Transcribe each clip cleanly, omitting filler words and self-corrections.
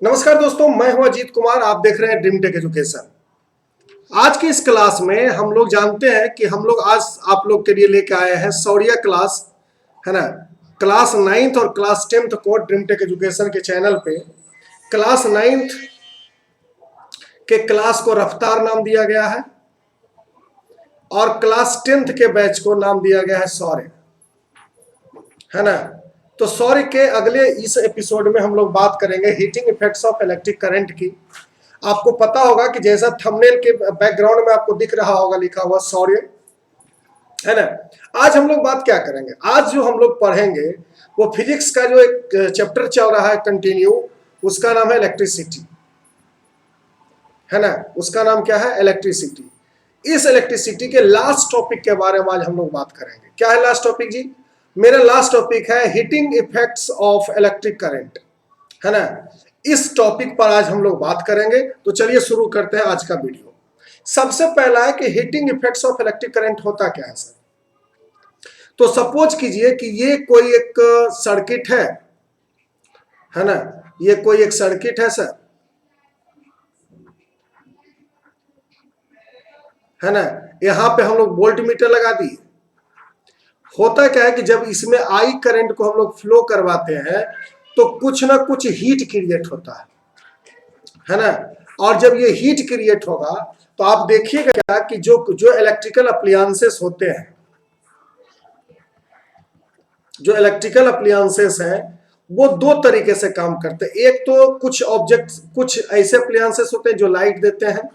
नमस्कार दोस्तों, मैं हूं अजीत कुमार। आप देख रहे हैं ड्रीम टेक एजुकेशन। आज की इस क्लास में हम लोग जानते हैं कि हम लोग आज आप लोग के लिए लेके आए हैं सौर्या क्लास, है ना। क्लास 9th और क्लास 10th को ड्रीम टेक एजुकेशन के चैनल पे क्लास 9th के क्लास को रफ्तार नाम दिया गया है और क्लास 10th के बैच को नाम दिया गया है शौर्य, है ना। तो शौर्य के अगले इस एपिसोड में हम लोग बात करेंगे heating effects of electric current की। आपको पता होगा कि जैसा थंबनेल के बैकग्राउंड में आपको दिख रहा होगा लिखा हुआ शौर्य, है ना। आज हम लोग बात क्या करेंगे, आज जो हम लोग पढ़ेंगे वो फिजिक्स का जो एक चैप्टर चल रहा है कंटिन्यू, उसका नाम है इलेक्ट्रिसिटी, है ना। उसका नाम क्या है, इलेक्ट्रिसिटी। इस इलेक्ट्रिसिटी के लास्ट टॉपिक के बारे में आज हम लोग बात करेंगे। क्या है लास्ट टॉपिक जी? मेरा लास्ट टॉपिक है heating effects of electric current, है ना। इस टॉपिक पर आज हम लोग बात करेंगे। तो चलिए शुरू करते हैं आज का वीडियो। सबसे पहला है कि heating effects of electric current होता क्या है सर। तो सपोज कीजिए कि ये कोई एक सर्किट है ना। ये कोई एक सर्किट है सर, है ना। यहां पे हम लोग वोल्ट मीटर लगा दिए। होता क्या है कि जब इसमें आई करंट को हम लोग फ्लो करवाते हैं तो कुछ ना कुछ हीट क्रिएट होता है ना। और जब ये हीट क्रिएट होगा तो आप देखिएगा क्या कि जो इलेक्ट्रिकल अप्लायंसेस होते हैं, जो इलेक्ट्रिकल अप्लायंसेस हैं वो दो तरीके से काम करते हैं। एक तो कुछ ऑब्जेक्ट, कुछ ऐसे अप्लायंसेस होते हैं जो लाइट देते हैं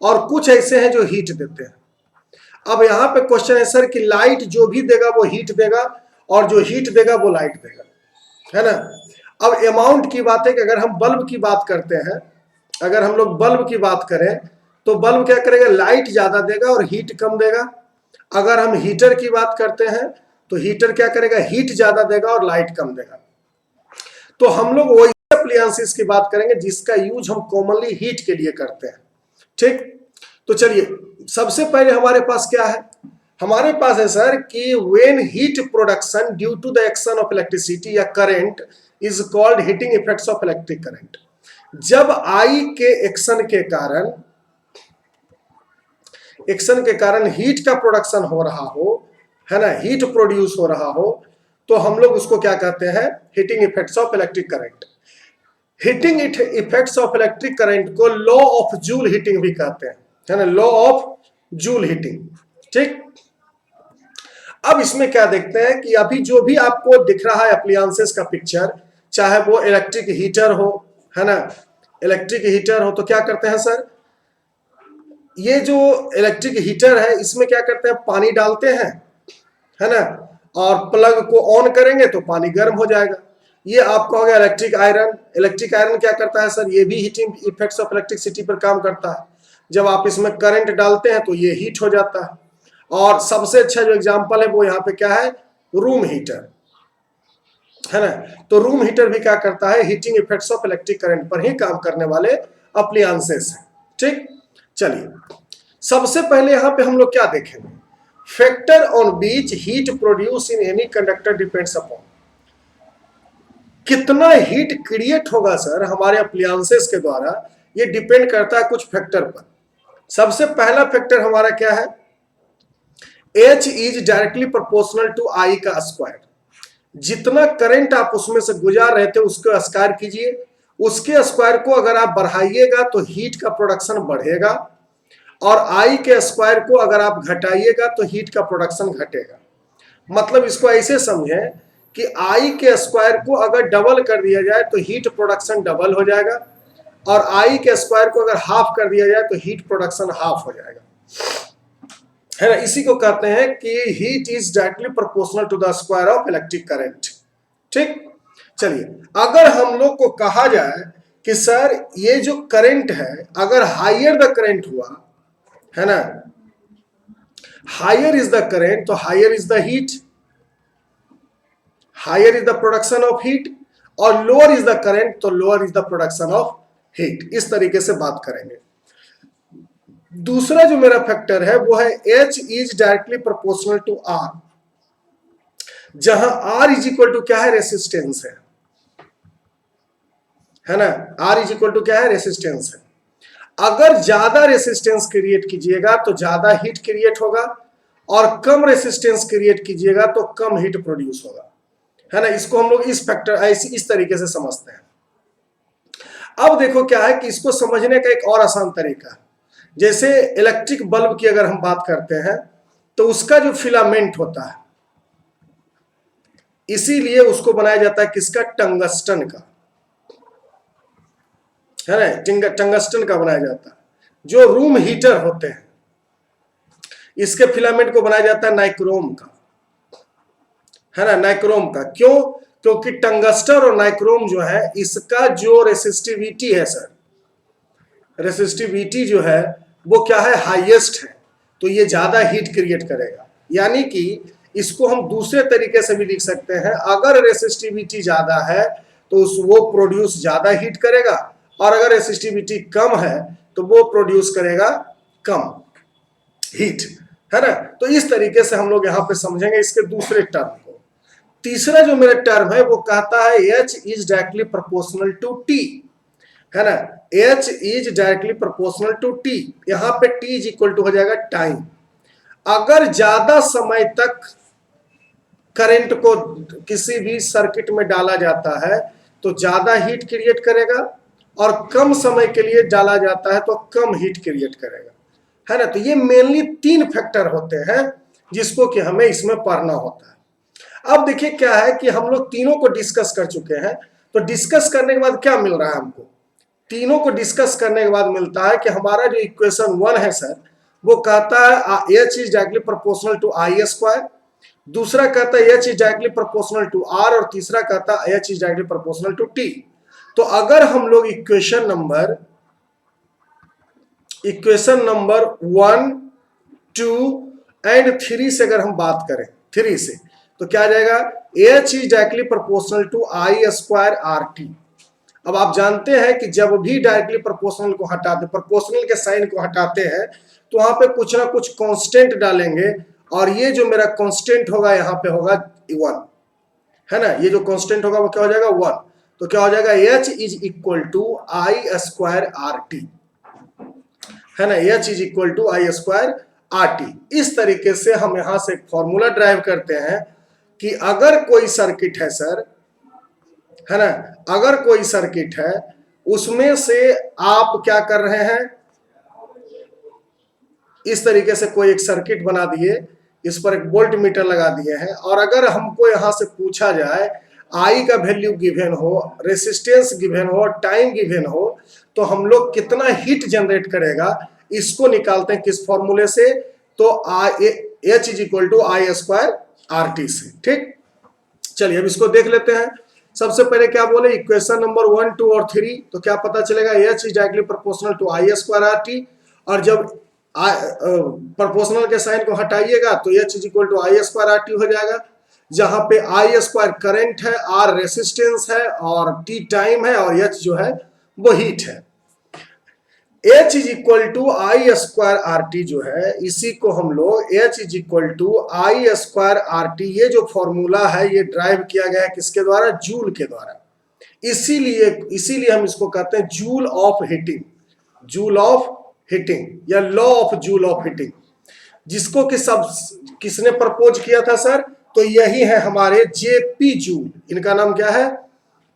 और कुछ ऐसे हैं जो हीट देते हैं। अब यहाँ पे क्वेश्चन है सर कि लाइट जो भी देगा वो हीट देगा और जो हीट देगा वो लाइट देगा, है ना। अब अमाउंट की बात है कि अगर हम बल्ब की बात करते हैं, अगर हम लोग बल्ब की बात करें तो बल्ब क्या करेगा, लाइट ज्यादा देगा और हीट कम देगा। अगर हम हीटर की बात करते हैं तो हीटर क्या करेगा, हीट ज्यादा देगा और लाइट कम देगा। तो हम लोग वही अप्लायंसेस की बात करेंगे जिसका यूज हम कॉमनली हीट के लिए करते हैं, ठीक। तो चलिए सबसे पहले हमारे पास क्या है, हमारे पास है सर कि when heat production due to the action of electricity या current is called heating effects of electric current. जब आई के एक्शन के कारण हीट का प्रोडक्शन हो रहा हो, है ना, हीट प्रोड्यूस हो रहा हो, तो हम लोग उसको क्या कहते हैं, heating effects of electric current. Heating effects of electric current को लॉ ऑफ जूल हीटिंग भी कहते हैं, है ना, लॉ ऑफ जूल हीटिंग, ठीक। अब इसमें क्या देखते हैं कि अभी जो भी आपको दिख रहा है अप्लायंसेस का पिक्चर, चाहे वो इलेक्ट्रिक हीटर हो, है ना, इलेक्ट्रिक हीटर हो तो क्या करते हैं सर, ये जो इलेक्ट्रिक हीटर है इसमें क्या करते हैं, पानी डालते हैं, है ना, और प्लग को ऑन करेंगे तो पानी गर्म हो जाएगा। ये आपका हो गया इलेक्ट्रिक आयरन। इलेक्ट्रिक आयरन क्या करता है सर, ये भी हीटिंग इफेक्ट्स ऑफ इलेक्ट्रिसिटी पर काम करता है। जब आप इसमें करंट डालते हैं तो ये हीट हो जाता है। और सबसे अच्छा जो एग्जांपल है वो यहाँ पे क्या है, रूम हीटर, है ना। तो रूम हीटर भी क्या करता है, heating effects of electric current पर ही काम करने वाले अप्लायंसेस है, ठीक। चलिए सबसे पहले यहाँ पे हम लोग क्या देखेंगे, factor on beach heat produce in any conductor depends upon. कितना हीट क्रिएट होगा सर हमारे अप्लायंसेस के द्वारा, ये डिपेंड करता है कुछ फैक्टर पर। सबसे पहला फैक्टर हमारा क्या है, H is directly proportional to I का स्क्वायर। जितना करंट आप उसमें से गुजार रहे थे उसको स्क्वायर कीजिए, उसके स्क्वायर को अगर आप बढ़ाइएगा तो हीट का प्रोडक्शन बढ़ेगा और I के स्क्वायर को अगर आप घटाइएगा तो हीट का प्रोडक्शन घटेगा। मतलब इसको ऐसे समझें कि I के स्क्वायर को अगर डबल कर दिया जाए तो हीट प्रोडक्शन डबल हो जाएगा और I के स्क्वायर को अगर हाफ कर दिया जाए तो हीट प्रोडक्शन हाफ हो जाएगा, है ना। इसी को कहते हैं कि heat is directly proportional to the square of electric current, ठीक। चलिए अगर हम लोग को कहा जाए कि सर ये जो करंट है अगर हायर द करंट हुआ, है ना, हायर इज द करंट तो higher is the heat, higher is the production of heat, और लोअर इज द करंट तो lower is the production of heat. इस तरीके से बात करेंगे। दूसरा जो मेरा फैक्टर है वो है H is directly proportional to R। जहां आर इज इक्वल टू क्या है, रेसिस्टेंस है ना, आर इज इक्वल टू क्या है, रेसिस्टेंस है। अगर ज्यादा रेसिस्टेंस क्रिएट कीजिएगा तो ज्यादा हीट क्रिएट होगा, और कम रेसिस्टेंस क्रिएट कीजिएगा तो कम हीट प्रोड्यूस होगा, है ना। इसको हम लोग इस फैक्टर इस तरीके से समझते हैं। अब देखो क्या है कि इसको समझने का एक और आसान तरीका है। जैसे इलेक्ट्रिक बल्ब की अगर हम बात करते हैं तो उसका जो फिलामेंट होता है, इसीलिए उसको बनाया जाता है किसका, टंगस्टन का, है ना, टंगस्टन का बनाया जाता है। जो रूम हीटर होते हैं इसके फिलामेंट को बनाया जाता है नाइक्रोम का, है ना, नाइक्रोम का। क्यों? क्योंकि टंगस्टन और नाइक्रोम जो है इसका जो रेसिस्टिविटी है सर, रेसिस्टिविटी जो है वो क्या है, हाईएस्ट है, तो ये ज्यादा हीट क्रिएट करेगा। यानी कि इसको हम दूसरे तरीके से भी लिख सकते हैं, अगर रेसिस्टिविटी ज्यादा है तो वो प्रोड्यूस ज्यादा हीट करेगा, और अगर रेसिस्टिविटी कम है तो वो प्रोड्यूस करेगा कम हीट, है ना। तो इस तरीके से हम लोग यहां पे समझेंगे इसके दूसरे टर्म को। तीसरा जो मेरा टर्म है वो कहता है H is directly proportional to T, है ना, H is directly proportional to T। यहां पे T इज इक्वल टू हो जाएगा टाइम। अगर ज्यादा समय तक करंट को किसी भी सर्किट में डाला जाता है तो ज्यादा हीट क्रिएट करेगा, और कम समय के लिए डाला जाता है तो कम हीट क्रिएट करेगा, है ना। तो ये मेनली 3 फैक्टर होते हैं जिसको कि हमें इसमें पढ़ना होता है। अब देखिए क्या है कि हम लोग तीनों को डिस्कस कर चुके हैं, तो डिस्कस करने के बाद क्या मिल रहा है हमको, तीनों को डिस्कस करने के बाद मिलता है कि हमारा जो इक्वेशन 1 है सर, वो कहता है H is directly proportional to I square, दूसरा कहता है H is directly proportional to R, और तीसरा कहता है H is directly proportional to T। तो अगर हम लोग इक्वेशन नंबर 1, 2 एंड 3 से अगर हम बात करें, 3 से, तो क्या आ जाएगा, H is directly proportional to I square RT। अब आप जानते हैं कि जब भी डायरेक्टली प्रोपोर्शनल को हटाते, प्रोपोर्शनल के साइन को हटाते हैं, तो वहां पे कुछ ना कुछ कांस्टेंट डालेंगे, और ये जो मेरा कांस्टेंट होगा यहाँ पे होगा 1, है ना। ये जो कांस्टेंट होगा वो क्या हो जाएगा, 1। तो क्या हो जाएगा, H is equal to I square RT, है ना, H is equal to I square RT। इस तरीके से हम यहां से एक फॉर्मूला ड्राइव करते हैं कि अगर कोई सर्किट है सर, है ना, अगर कोई सर्किट है उसमें से आप क्या कर रहे हैं, इस तरीके से कोई एक सर्किट बना दिए, इस पर एक वोल्ट मीटर लगा दिए हैं, और अगर हमको यहां से पूछा जाए आई का वैल्यू गिवन हो, रेसिस्टेंस गिवन हो, टाइम गिवन हो, तो हम लोग कितना हीट जनरेट करेगा इसको निकालते हैं किस फॉर्मूले से, तो H is equal to I square RT से। ठीक, चलिए अब इसको देख लेते हैं। सबसे पहले क्या बोले, इक्वेशन नंबर 1, 2 और 3, तो क्या पता चलेगा, H is directly proportional to I square RT, और जब प्रोपोर्शनल के साइन को हटाइएगा तो H is equal to I square RT हो जाएगा, जहां पे I स्क्वायर करंट है, R रेसिस्टेंस है, और T टाइम है, और H जो है वो हीट है। H is equal to I square RT जो है, इसी को हम लोग H is equal to I square RT, ये जो फॉर्मूला है ये ड्राइव किया गया है किसके द्वारा, जूल के द्वारा। इसीलिए हम इसको कहते हैं Joule of heating, Joule of heating या law of Joule of heating, जिसको कि सब किसने प्रपोज किया था सर, तो यही है हमारे जेपी जूल। इनका नाम क्या है,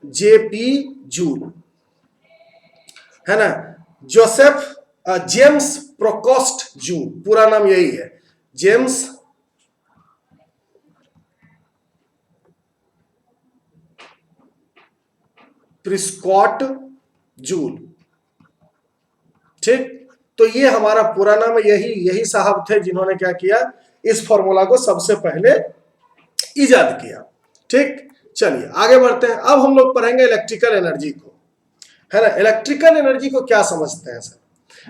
जेपी जूल, है ना, जोसेफ जेम्स प्रोकोस्ट जूल, पूरा नाम यही है, जेम्स प्रिस्कॉट जूल। ठीक, तो ये हमारा पूरा नाम है, यही साहब थे जिन्होंने क्या किया, इस फॉर्मूला को सबसे पहले इजाद किया। ठीक, चलिए आगे बढ़ते हैं। अब हम लोग पढ़ेंगे इलेक्ट्रिकल एनर्जी को, है ना। इलेक्ट्रिकल एनर्जी को क्या समझते हैं सर,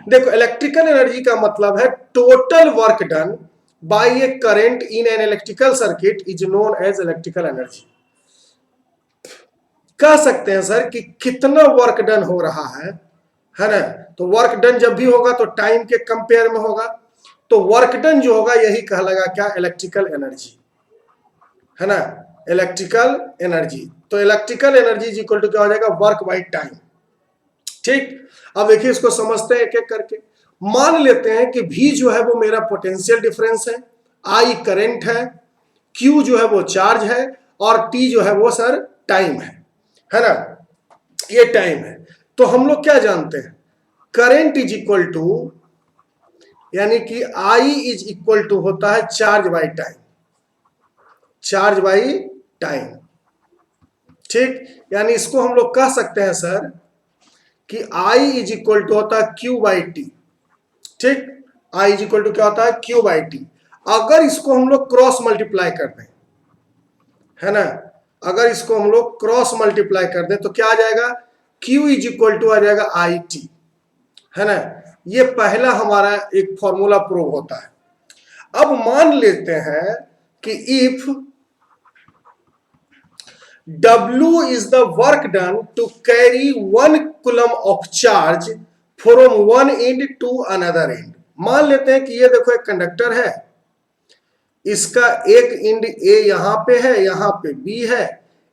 देखो इलेक्ट्रिकल एनर्जी का मतलब है total work done by a current in an electrical circuit is known as electrical energy. कह सकते हैं सर कि कितना वर्क डन हो रहा है ना। तो वर्क डन जब भी होगा तो टाइम के कंपेयर में होगा, तो वर्क डन जो होगा यही कहलागा क्या, इलेक्ट्रिकल एनर्जी, है ना, इलेक्ट्रिकल एनर्जी। तो electrical energy is equal to क्या हो जाएगा, वर्क बाय टाइम। ठीक, अब देखिए इसको समझते हैं एक एक करके। मान लेते हैं कि V जो है वो मेरा पोटेंशियल डिफरेंस है, I करंट है, Q जो है वो चार्ज है, और T जो है वो सर टाइम है ना, ये टाइम है। तो हम लोग क्या जानते हैं, करंट इज इक्वल टू, यानी कि I इज इक्वल टू होता है charge by time, charge by time. ठीक, यानी इसको हम लोग कह सकते हैं सर कि I इज इक्वल टू होता है Q बाई टी। ठीक, I इज इक्वल टू क्या होता है, Q बाई टी। अगर इसको हम लोग क्रॉस मल्टीप्लाई कर दें, है ना, अगर इसको हम लोग क्रॉस मल्टीप्लाई कर दें तो क्या आ जाएगा, Q इज इक्वल टू आ जाएगा आई टी, है ना। ये पहला हमारा एक फॉर्मूला प्रूव होता है। अब मान लेते हैं कि if W is the work done to carry 1 coulomb of charge from one end to another end। मान लेते हैं कि ये देखो एक कंडक्टर है, इसका एक एंड A यहां पे है, यहां पे B है,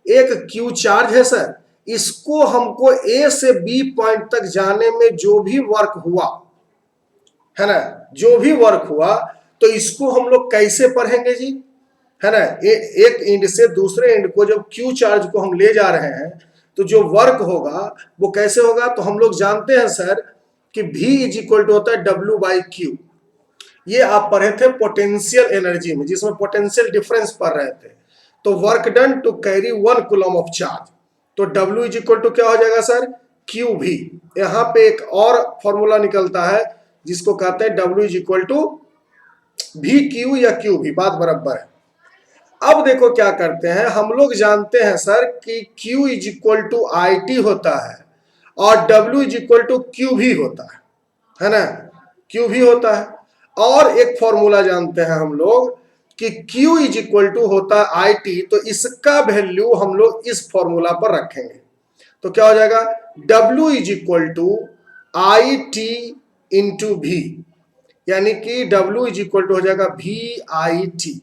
एक Q चार्ज है सर। इसको हमको A से B पॉइंट तक जाने में जो भी वर्क हुआ, है ना, जो भी वर्क हुआ, तो इसको हम लोग कैसे पढ़ेंगे जी, है ना, एक एंड से दूसरे एंड को जब Q चार्ज को हम ले जा रहे हैं तो जो वर्क होगा वो कैसे होगा। तो हम लोग जानते हैं सर कि V इज इक्वल टू होता है W बाई Q। ये आप पढ़े थे पोटेंशियल एनर्जी में, जिसमें पोटेंशियल डिफरेंस पढ़ रहे थे। तो work done to carry 1 coulomb of charge, तो W इज इक्वल टू क्या हो जाएगा सर, क्यू भी। यहाँ पे एक और फॉर्मूला निकलता है जिसको कहते हैं W इज इक्वल टू भी क्यू या क्यू भी, बात बराबर है। अब देखो क्या करते हैं, हम लोग जानते हैं सर कि Q is equal to I T होता है और W is equal to Q V होता है ना, क्यू भी होता है। और एक फॉर्मूला जानते हैं हम लोग कि Q इज इक्वल टू होता है आई टी, तो इसका वैल्यू हम लोग इस फॉर्मूला पर रखेंगे। तो क्या हो जाएगा, W is equal to I T into V, यानी कि W इज इक्वल टू हो जाएगा भी आई टी।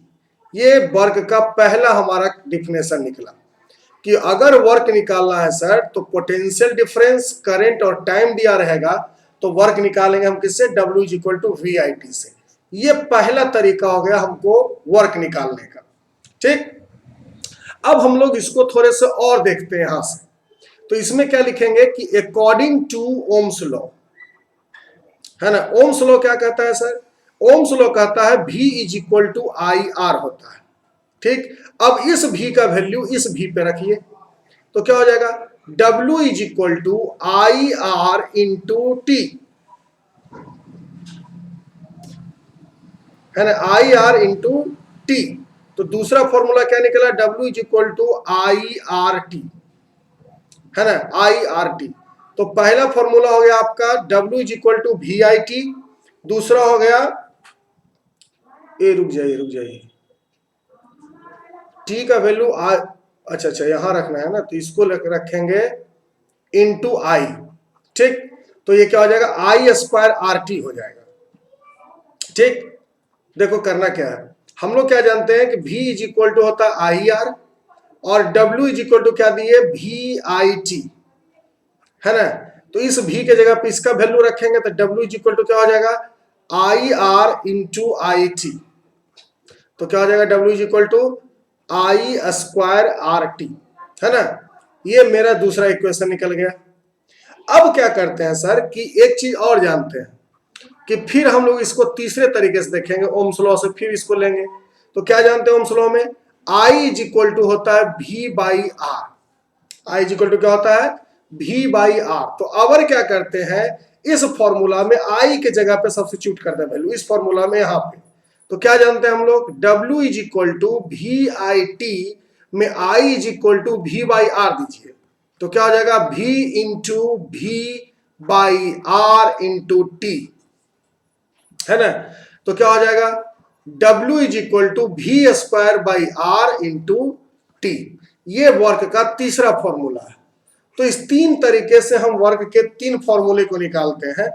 ये वर्क का पहला हमारा डिफिनेशन निकला कि अगर वर्क निकालना है सर तो पोटेंशियल डिफरेंस, करंट और टाइम दिया रहेगा, तो वर्क निकालेंगे हम किससे, W is equal to V I T से। ये पहला तरीका हो गया हमको वर्क निकालने का। ठीक, अब हम लोग इसको थोड़े से और देखते हैं यहां से। तो इसमें क्या लिखेंगे कि अकॉर्डिंग टू ओम्स लॉ, है ना। ओम्स लॉ क्या कहता है सर, ओम्स लॉ कहता है V is equal to I R होता है। ठीक, अब इस V का वैल्यू इस V पे रखिए, तो क्या हो जाएगा, W is equal to I R into T, है ना, आई आर इंटू टी। तो दूसरा फॉर्मूला क्या निकला, W is equal to I R T, है ना, आई आर टी। तो पहला फॉर्मूला हो गया आपका W is equal to V I T, दूसरा हो गया रुक जाइए, टी का वैल्यू अच्छा यहां रखना है ना, तो इसको रखेंगे इनटू आई। ठीक, तो ये क्या हो जाएगा, आई स्क्वायर आर टी हो जाएगा। ठीक, देखो करना क्या है, हम लोग क्या जानते हैं कि V इज इक्वल टू होता है आई आर और W इज इक्वल टू क्या दिए, वी आई टी, है ना। तो इस V के जगह पे इसका वैल्यू रखेंगे तो W इज इक्वल टू क्या हो जाएगा, I R into I T. तो क्या हो जाएगा, W is equal to I square R T, है ना। ये मेरा दूसरा इक्वेशन निकल गया। अब क्या करते हैं सर कि एक चीज और जानते हैं कि फिर हम लोग इसको तीसरे तरीके से देखेंगे, ओम्स लॉ से फिर इसको लेंगे। तो क्या जानते हैं ओम्स लॉ में, आई इज इक्वल टू होता है V by R, I is equal to क्या होता है, V बाई आर। तो अब क्या करते हैं, इस फॉर्मूला में आई के जगह पे सब्स्टिट्यूट करते हैं वैल्यू, इस फॉर्मूला में यहाँ पे। तो क्या जानते हैं हम लोग, W is equal to V I T में I is equal to V by R दीजिए, तो क्या हो जाएगा, V into V by R into T, है ना। तो क्या हो जाएगा, W is equal to V square by R into T. ये वर्क का तीसरा फॉर्मूला है। तो इस तीन तरीके से हम वर्क के तीन फॉर्मूले को निकालते हैं,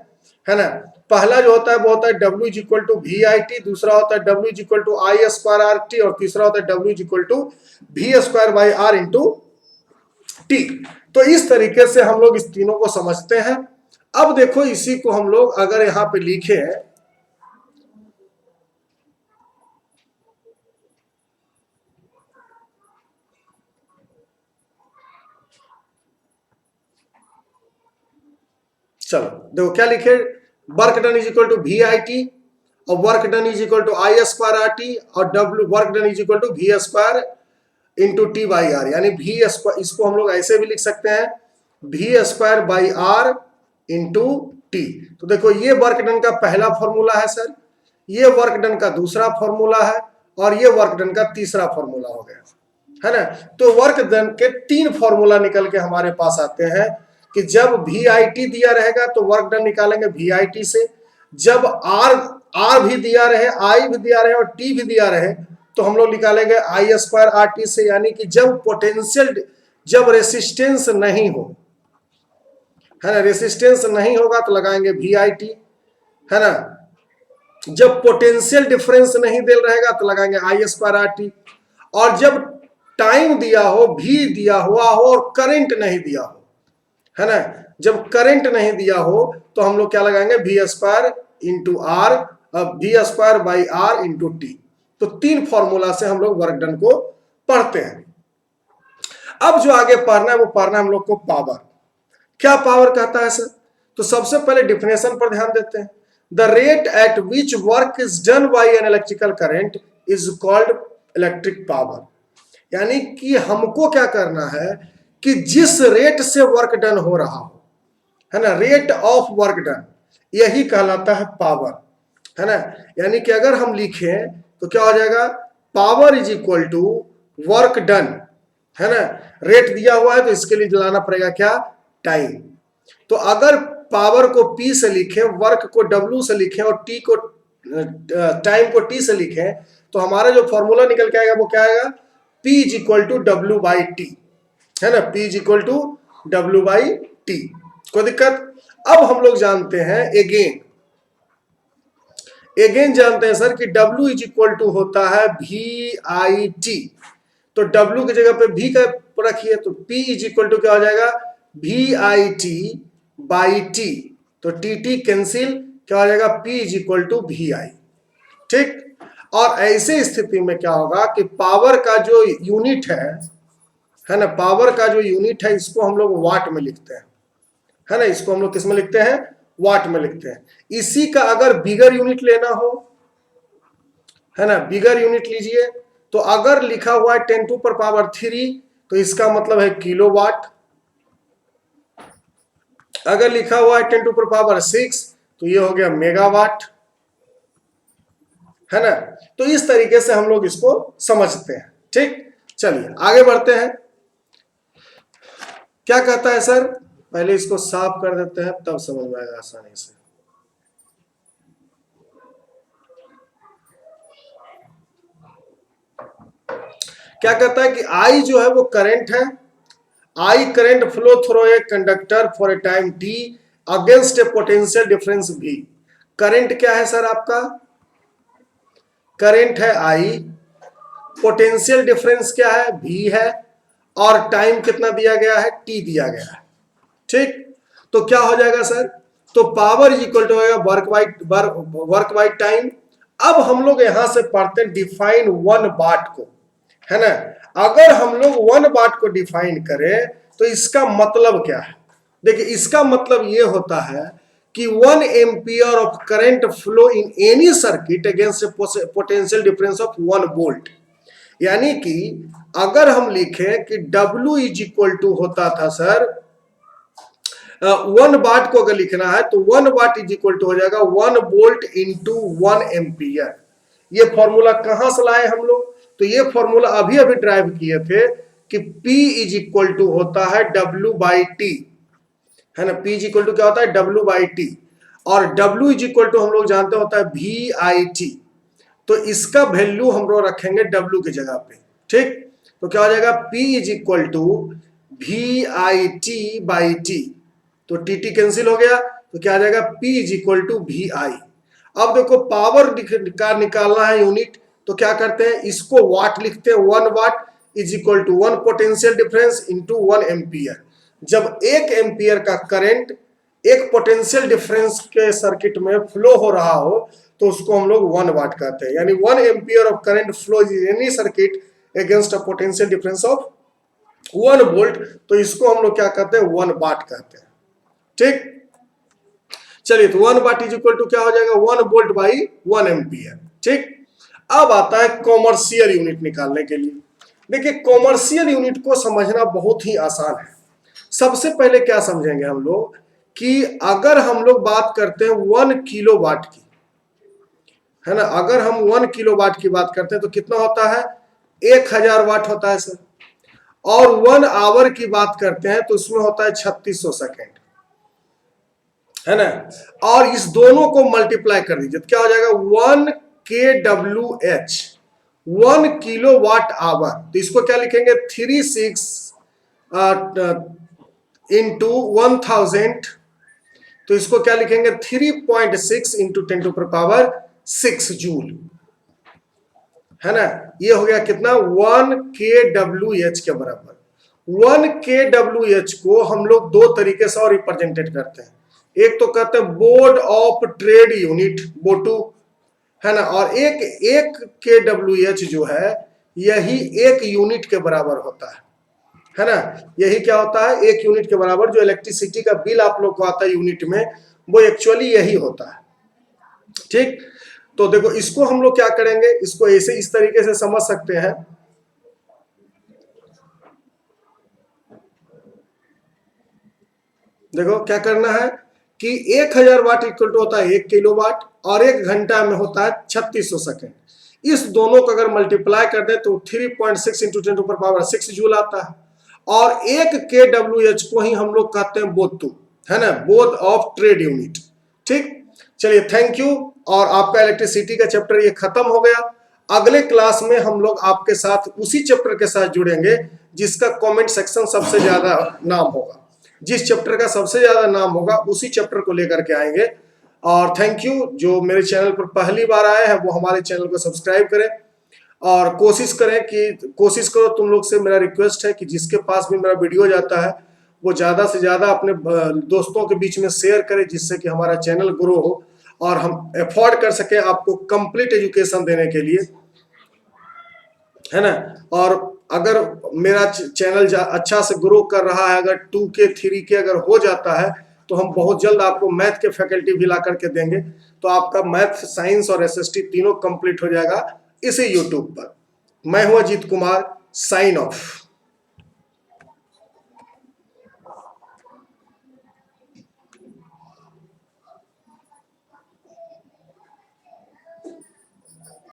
है ना। पहला जो होता है वो होता है W is equal to V I T, दूसरा होता है W is equal to I square R T, और तीसरा होता है W is equal to V square by R into T. तो इस तरीके से हम लोग इस तीनों को समझते हैं। अब देखो इसी को हम लोग अगर यहां पे लिखे, चलो देखो क्या लिखे, work done is equal to V I T, और work done is equal to I square R T, और W work done is equal to V square into T by R, यानी वी स्क्वायर, इसको हम लोग ऐसे भी लिख सकते हैं V square by R into T. तो देखो ये वर्क डन का पहला फॉर्मूला है सर, ये वर्क डन का दूसरा फॉर्मूला है, और ये वर्क डन का तीसरा फॉर्मूला हो गया, है ना। तो वर्क डन के तीन फॉर्मूला निकल के हमारे पास आते हैं कि जब वी आई टी दिया रहेगा तो वर्क डन निकालेंगे वी आई टी से, जब आर भी दिया रहे, आई भी दिया रहे और टी भी दिया रहे तो हम लोग निकालेंगे आई स्क्वायर आर टी से, यानी कि जब पोटेंशियल, जब रेसिस्टेंस नहीं हो, है ना, रेसिस्टेंस नहीं होगा तो लगाएंगे वी आई टी, है ना। जब पोटेंशियल डिफरेंस नहीं दे रहेगा तो लगाएंगे आई स्क्वायर आर टी, और जब टाइम दिया हो, भी दिया हुआ हो और करंट नहीं दिया हो, है ना, जब करंट नहीं दिया हो तो हम लोग क्या लगाएंगे V square into R, V square by R into T. तो तीन फॉर्मूला से हम लोग वर्क डन को पढ़ते हैं। अब जो आगे पढ़ना है वो पढ़ना है हम लोग को पावर। क्या पावर कहता है सर, तो सबसे पहले डिफिनेशन पर ध्यान देते हैं। The rate at which work is done by an electrical current is called electric power. यानी कि हमको क्या करना है कि जिस रेट से वर्क डन हो रहा हो, है ना, रेट ऑफ वर्क डन, यही कहलाता है पावर, है ना। यानी कि अगर हम लिखें तो क्या हो जाएगा, power is equal to work done, है ना। रेट दिया हुआ है तो इसके लिए दिलाना पड़ेगा क्या, टाइम। तो अगर पावर को P से लिखें, वर्क को W से लिखें और टी को टाइम को T से लिखें, तो हमारा जो फॉर्मूला निकल के आएगा वो क्या आएगा, P is equal to W by T, है ना, P is equal to W by T. कोई दिक्कत। अब हम लोग जानते हैं एगेन जानते हैं सर कि W इज इक्वल टू होता है वी आई टी। तो W की जगह पे V का रखिए, तो P इज इक्वल टू क्या हो जाएगा, V I T by T. तो टी टी कैंसिल, क्या हो जाएगा, P is equal to V I. ठीक। और ऐसे स्थिति में क्या होगा कि पावर का जो यूनिट है ना, पावर का जो यूनिट है इसको हम लोग वाट में लिखते हैं, है ना, इसको हम लोग किस में लिखते हैं, वाट में लिखते हैं। इसी का अगर बिगर यूनिट लेना हो, है ना, बिगर यूनिट लीजिए, तो अगर लिखा हुआ है 10 टू पावर 3 तो इसका मतलब है किलोवाट, अगर लिखा हुआ है 10 टू पावर 6 तो ये हो गया मेगावाट, है ना। तो इस तरीके से हम लोग इसको समझते हैं। ठीक, चलिए आगे बढ़ते हैं। क्या कहता है सर, पहले इसको साफ कर देते हैं तब समझ में आएगा आसानी से। क्या कहता है कि आई जो है वो करंट है, I current flow through a conductor for a time T against A potential difference भी। करंट क्या है सर आपका, करंट है आई, पोटेंशियल डिफरेंस क्या है, भी है, और टाइम कितना दिया गया है, टी दिया गया है। ठीक, तो क्या हो जाएगा सर, तो पावर इज इक्वल टू होगा वर्क बाई टाइम। अब हम लोग यहां से पढ़ते हैं डिफाइन 1 वाट को, है ना। अगर हम लोग 1 वाट को डिफाइन करें तो इसका मतलब क्या है, देखिए इसका मतलब ये होता है कि 1 ampere of current flow in any circuit against potential difference of 1 volt. यानी कि अगर हम लिखें कि W इज इक्वल टू होता था सर 1 वाट को अगर लिखना है तो 1 वाट इज इक्वल टू हो जाएगा 1 वोल्ट इंटू 1 एम्पियर। ये फॉर्मूला कहां से लाए हम लोग, तो ये फॉर्मूला अभी अभी ड्राइव किए थे कि P इज इक्वल टू होता है W बाई टी, है ना। P इज इक्वल टू क्या होता है, W बाई टी, और W इज इक्वल टू हम लोग जानते होता है वी आई टी। तो इसका वैल्यू हम लोग रखेंगे W की जगह पे। ठीक, तो क्या हो जाएगा, P is equal to V I T by T, तो टी टी कैंसिल हो गया, तो तो क्या आ जाएगा, P is equal to VI। अब देखो पावर का निकालना है यूनिट, तो क्या करते हैं, इसको वाट लिखते हैं, 1 watt is equal to 1 potential difference into 1 ampere. जब 1 एम्पियर का करंट एक पोटेंशियल डिफरेंस के सर्किट में फ्लो हो रहा हो तो उसको हम लोग 1 वाट कहते हैं। यानी 1 ampere of current flow in any circuit against a potential difference of 1 volt, तो इसको हम लोग क्या कहते हैं, 1 वाट कहते हैं। ठीक, चलिए, तो 1 वाट इज इक्वल टू क्या हो जाएगा, 1 वोल्ट बाई 1 एम्पियर। ठीक, अब आता है कॉमर्शियल यूनिट निकालने के लिए। देखिए, कॉमर्शियल यूनिट को समझना बहुत ही आसान है। सबसे पहले क्या समझेंगे हम लोग कि अगर हम लोग बात करते हैं 1 किलो वाट की, है ना, अगर हम 1 किलो वाट की बात करते हैं तो कितना होता है, 1000 वाट होता है सर। और 1 आवर की बात करते हैं तो उसमें होता है 3600 सेकेंड, है ना। और इस दोनों को मल्टीप्लाई कर दीजिए तो क्या हो जाएगा, 1 kWh, 1 किलो वाट आवर। तो इसको क्या लिखेंगे, 36 इंटू 1000, तो इसको क्या लिखेंगे, 3.6 इंटू 10 टू पावर 6 जूल, है ना। ये हो गया कितना, 1 kWh के बराबर। 1 kWh को हम लोग दो तरीके से और रिप्रेजेंटेड करते हैं। एक तो कहते हैं बोर्ड ऑफ ट्रेड यूनिट, बोटू, है ना। और एक kWh जो है यही 1 यूनिट के बराबर होता है ना। यही क्या होता है, 1 यूनिट के बराबर। जो इलेक्ट्रिसिटी का बिल आप लोग को आता है यूनिट में, वो एक्चुअली यही होता है। ठीक, तो देखो इसको हम लोग क्या करेंगे, इसको ऐसे इस तरीके से समझ सकते हैं। देखो क्या करना है कि 1000 वाट इक्वल टू होता है 1 किलो वाट, और 1 घंटा में होता है 3600 सेकेंड। इस दोनों को अगर मल्टीप्लाई कर दे तो 3.6 इंटू 10 टू पावर 6 जूल आता है। और 1 kWh को ही हम लोग कहते हैं बोतू, है ना, बोथ ऑफ ट्रेड यूनिट। ठीक, चलिए, थैंक यू। और आपका इलेक्ट्रिसिटी का चैप्टर ये खत्म हो गया। अगले क्लास में हम लोग आपके साथ उसी चैप्टर के साथ जुड़ेंगे जिसका कमेंट सेक्शन सबसे ज्यादा नाम होगा। जिस चैप्टर का सबसे ज्यादा नाम होगा उसी चैप्टर को लेकर के आएंगे। और थैंक यू, जो मेरे चैनल पर पहली बार आए हैं वो हमारे चैनल को सब्सक्राइब करें। और कोशिश करो, तुम लोग से मेरा रिक्वेस्ट है कि जिसके पास भी मेरा वीडियो जाता है वो ज़्यादा से ज़्यादा अपने दोस्तों के बीच में शेयर करें, जिससे कि हमारा चैनल ग्रो हो और हम एफोर्ड कर सकें आपको कंप्लीट एजुकेशन देने के लिए, है ना। और अगर मेरा चैनल अच्छा से ग्रो कर रहा है, अगर 2K 3K अगर हो जाता है तो हम बहुत जल्द आपको मैथ के फैकल्टी भी ला करके देंगे। तो आपका मैथ, साइंस और SST तीनों कंप्लीट हो जाएगा इसी यूट्यूब पर। मैं हूं अजीत कुमार, साइन ऑफ।